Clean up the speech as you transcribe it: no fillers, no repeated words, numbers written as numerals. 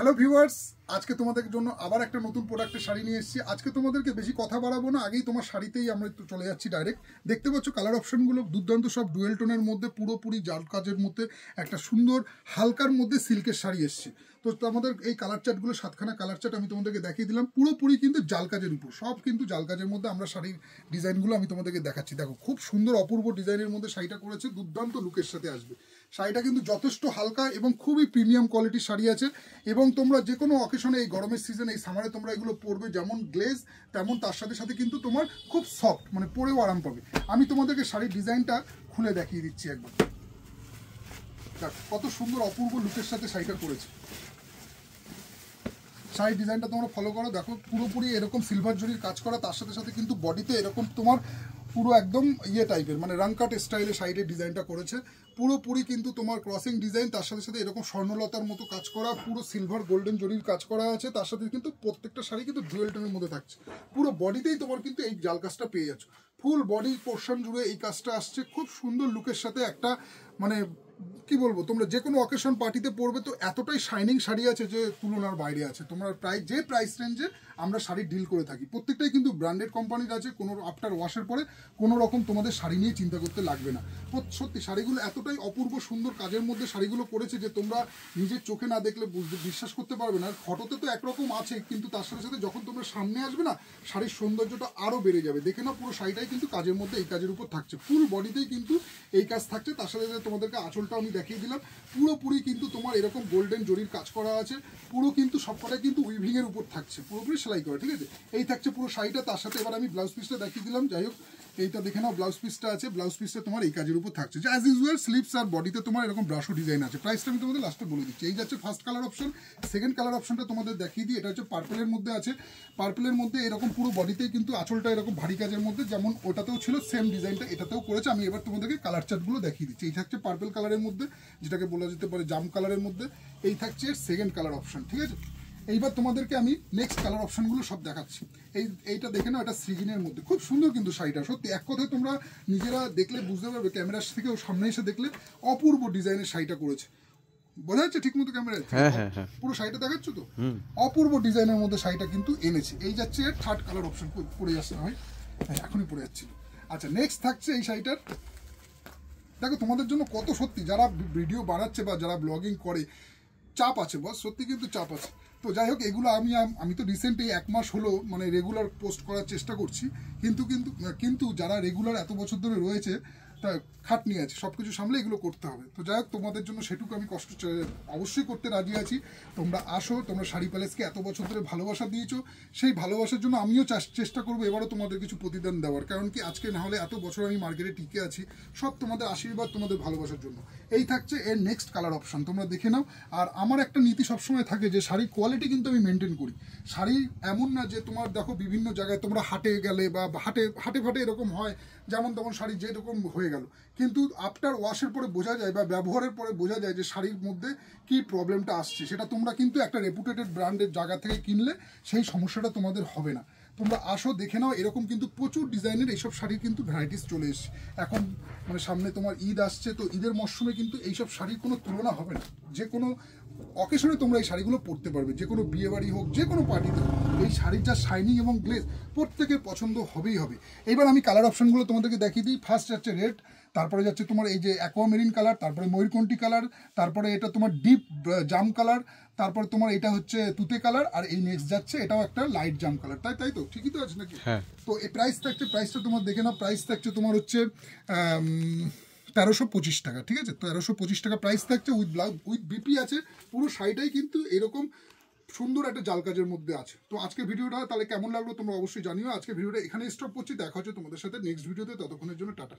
Hello viewers, আজকে তোমাদের জন্য আবার একটা নতুন প্রোডাক্টের শাড়ি নিয়ে এসেছি। আজকে তোমাদেরকে বেশি কথা বাড়াবো না, আগেই তোমার শাড়িতেই আমরা একটু চলে যাচ্ছি ডাইরেক্ট। দেখতে পাচ্ছ কালার অপশনগুলো দুর্দান্ত, সব ডুয়েল টোনের মধ্যে পুরোপুরি জাল কাজের মধ্যে একটা সুন্দর হালকার মধ্যে সিল্কের শাড়ি এসছে। তো আমাদের এই কালার চার্টগুলো 7খানা কালার চার্ট আমি তোমাদেরকে দেখিয়ে দিলাম, পুরোপুরি কিন্তু জাল কাজের উপর, সব কিন্তু জাল কাজের মধ্যে আমরা শাড়ির ডিজাইনগুলো আমি তোমাদেরকে দেখাচ্ছি। দেখো খুব সুন্দর অপূর্ব ডিজাইনের মধ্যে শাড়িটা করেছে, দুর্দান্ত লুকের সাথে আসবে। শাড়িটা কিন্তু যথেষ্ট হালকা এবং খুবই প্রিমিয়াম কোয়ালিটির শাড়ি আছে, এবং তোমরা যে কোনো অকেশনে এই গরমের সিজনে এই সামারে তোমরা এগুলো পরবে, যেমন গ্লেজ তেমন তার সাথে সাথে কিন্তু তোমার খুব সফট, মানে পরেও আরাম পাবে। আমি তোমাদেরকে শাড়ির ডিজাইনটা খুলে দেখিয়ে দিচ্ছি একবার। কত সুন্দর অপূর্ব লুকের সাথে শাড়িটা করেছে। শাড়ির ডিজাইনটা তোমরা ফলো করো, দেখো পুরোপুরি এরকম সিলভার জরির কাজ করা, তার সাথে সাথে কিন্তু বডিতে এরকম তোমার পুরো একদম ইয়ে টাইপের মানে রাংকাট স্টাইলে শাড়ির ডিজাইনটা করেছে। পুরোপুরি কিন্তু তোমার ক্রসিং ডিজাইন, তার সাথে সাথে এরকম স্বর্ণলতার মতো কাজ করা, পুরো সিলভার গোল্ডেন জরির কাজ করা আছে। তার সাথে কিন্তু প্রত্যেকটা শাড়ি কিন্তু ডুয়েল টোনের মধ্যে থাকছে। পুরো বডিতেই তোমার কিন্তু এই জাল কাজটা পেয়ে যাচ্ছ, ফুল বডি পোর্শন জুড়ে এই কাজটা আসছে। খুব সুন্দর লুকের সাথে একটা মানে কি বলবো, তোমরা যে কোনো অকেশন পার্টিতে পরবে তো এতটাই শাইনিং শাড়ি আছে যে তুলনার বাইরে আছে। তোমরা যে প্রাইস রেঞ্জে আমরা শাড়ি ডিল করে থাকি প্রত্যেকটাই কিন্তু ব্র্যান্ডেড কোম্পানির আছে, কোনো আফটার ওয়াশের পরে কোনো রকম তোমাদের শাড়ি নিয়ে চিন্তা করতে লাগবে না। সত্যি শাড়িগুলো এতটাই অপূর্ব সুন্দর কাজের মধ্যে শাড়িগুলো করেছে যে তোমরা নিজের চোখে না দেখলে বিশ্বাস করতে পারবে না। ফটোতে তো একরকম আছে, কিন্তু তার সাথে সাথে যখন তোমরা সামনে আসবে না, শাড়ির সৌন্দর্যটা আরও বেড়ে যাবে। দেখে না, পুরো শাড়িটাই কিন্তু কাজের মধ্যে এই কাজের উপর থাকছে, ফুল বডিতেই কিন্তু এই কাজ থাকছে। তার সাথে সাথে তোমাদেরকে আঁচলটাও আমি দেখিয়ে দিলাম, পুরোপুরি কিন্তু তোমার এরকম গোল্ডেন জরির কাজ করা আছে। পুরো কিন্তু সবকটাই কিন্তু উইভিং এর উপর থাকছে, পুরোপুরি সেলাই করা, ঠিক আছে। এই থাকছে পুরো শাড়িটা। তার সাথে এবার আমি ব্লাউজ পিসটা দেখিয়ে দিলাম। যাই হোক, এইটা দেখে নাও, ব্লাউজ পিসটা আছে। ব্লাউজ পিসটা তোমার এই কাজের উপর থাকছে, যে অ্যাজ ইউজুয়াল স্লিপস আর বডিতে তোমার এরকম ব্রাশো ডিজাইন আছে। প্রাইসটা আমি তোমাদের লাস্টে বলে দিচ্ছি। এই যাচ্ছে first colour option. Second colour অপশনটা তোমাদের দেখিয়ে দিই, এটা হচ্ছে পার্পেলের মধ্যে আছে। পার্পেলের মধ্যে এরকম পুরো বডিতেই কিন্তু আঁচলটা এরকম ভারী কাজের মধ্যে, যেমন ওটাতেও ছিল সেম ডিজাইনটা এটাতেও করেছে। আমি এবার তোমাদেরকে কালার চার্টগুলো দেখিয়ে দিচ্ছি। এই থাকছে পার্পেল কালারের মধ্যে, যেটাকে বলা যেতে পারে জাম কালারের মধ্যে। এই থাকছে সেকেন্ড কালার অপশন, ঠিক আছে। এইবার তোমাদেরকে আমি নেক্সট কালার অপশনগুলো সব দেখাচ্ছি। এইটা দেখে নাও, এটা সৃজিনের মধ্যে খুব সুন্দর কিন্তু শাড়িটা। সত্যি এক কথায় তোমরা নিজেরা দেখলে বুঝতে পারবে, ক্যামেরার থেকে সামনে এসে দেখলে অপূর্ব ডিজাইনের শাড়িটা করেছে। বোঝা যাচ্ছে ঠিক মতো ক্যামেরায়? পুরো শাড়িটা দেখাচ্ছ তো, অপূর্ব ডিজাইনের মধ্যে শাড়িটা কিন্তু এনেছে। এই যাচ্ছে থার্ড কালার অপশন, পড়ে যাচ্ছে না ভাই, এখনই পড়ে যাচ্ছিল। আচ্ছা, নেক্সট থাকছে এই শাড়িটার। দেখো তোমাদের জন্য কত, সত্যি যারা ভিডিও বানাচ্ছে বা যারা ব্লগিং করে চাপ আছে বস, সত্যি কিন্তু চাপ আছে। তো যাই হোক, এগুলো আমি তো রিসেন্ট এই 1 মাস হলো মানে রেগুলার পোস্ট করার চেষ্টা করছি, কিন্তু যারা রেগুলার এত বছর ধরে রয়েছে তা খাটনি আছে, সব কিছু সামলে এগুলো করতে হবে। তো যাই হোক, তোমাদের জন্য সেটুকু আমি কষ্ট অবশ্যই করতে রাজি আছি। তোমরা আসো, তোমরা শাড়ি প্যালেসকে এত বছর ধরে ভালোবাসা দিয়েছো, সেই ভালোবাসার জন্য আমিও চেষ্টা করবো এবারও তোমাদের কিছু প্রতিদান দেওয়ার। কারণ কি, আজকে না হলে এত বছর আমি মার্কেটে টিকে আছি সব তোমাদের আশীর্বাদ, তোমাদের ভালোবাসার জন্য। এই থাকছে এর নেক্সট কালার অপশন, তোমরা দেখে নাও। আর আমার একটা নীতি সবসময় থাকে যে শাড়ির কোয়ালিটি কিন্তু আমি মেনটেন করি। শাড়ি এমন না যে তোমার দেখো বিভিন্ন জায়গায় তোমরা হাটে গেলে বা হাটে ফাটে এরকম হয়, যেমন তেমন শাড়ি যেরকম হয়ে গেল, কিন্তু আফটার ওয়াশের পরে বোঝা যায় বা ব্যবহারের পরে বোঝা যায় যে শাড়ির মধ্যে কি প্রবলেমটা আসছে। সেটা তোমরা কিন্তু একটা রেপুটেটেড ব্র্যান্ডের জায়গা থেকে কিনলে সেই সমস্যাটা তোমাদের হবে না। তোমরা আসো, দেখে নাও। এরকম কিন্তু প্রচুর ডিজাইনের এইসব শাড়ির কিন্তু ভ্যারাইটিস চলে এসছে এখন। মানে সামনে তোমার ঈদ আসছে, তো ঈদের মরশুমে কিন্তু এইসব শাড়ির কোনো তুলনা হবে না। যে কোনো অকেশনে তোমরা এই শাড়িগুলো পরতে পারবে, যে কোনো বিয়ে বাড়ি হোক, যে কোনো পার্টিতে হোক। এই শাড়ির যা শাইনিং এবং গ্লেজ প্রত্যেকের পছন্দ হবেই হবে। এবার আমি কালার অপশনগুলো তোমাদেরকে দেখিয়ে দিই। ফার্স্ট যাচ্ছে রেড, তারপরে যাচ্ছে তোমার এই যে অ্যাকোয়ামেরিন কালার, তারপরে ময়ূরকণ্ঠী কালার, তারপরে এটা তোমার ডিপ জাম কালার, তারপরে তোমার এটা হচ্ছে তুতে কালার, আর এই নেক্সট যাচ্ছে এটাও একটা লাইট জাম কালার। তাই তো ঠিকই তো আছে নাকি? তো এই প্রাইসটা তোমার দেখে নাও। প্রাইস থাকছে তোমার হচ্ছে 1325 টাকা, ঠিক আছে। তো 1325 টাকা প্রাইস থাকছে, উইথ বিপি আছে। পুরো শাড়িটাই কিন্তু এরকম সুন্দর একটা জাল কাজের মধ্যে আছে। তো আজকের ভিডিওটা তাহলে কেমন লাগলো তোমরা অবশ্যই জানিও। আজকে ভিডিওটা এখানে স্টপ করছি, দেখা হচ্ছে তোমাদের সাথে নেক্সট ভিডিওতে। ততক্ষণের জন্য টাটা।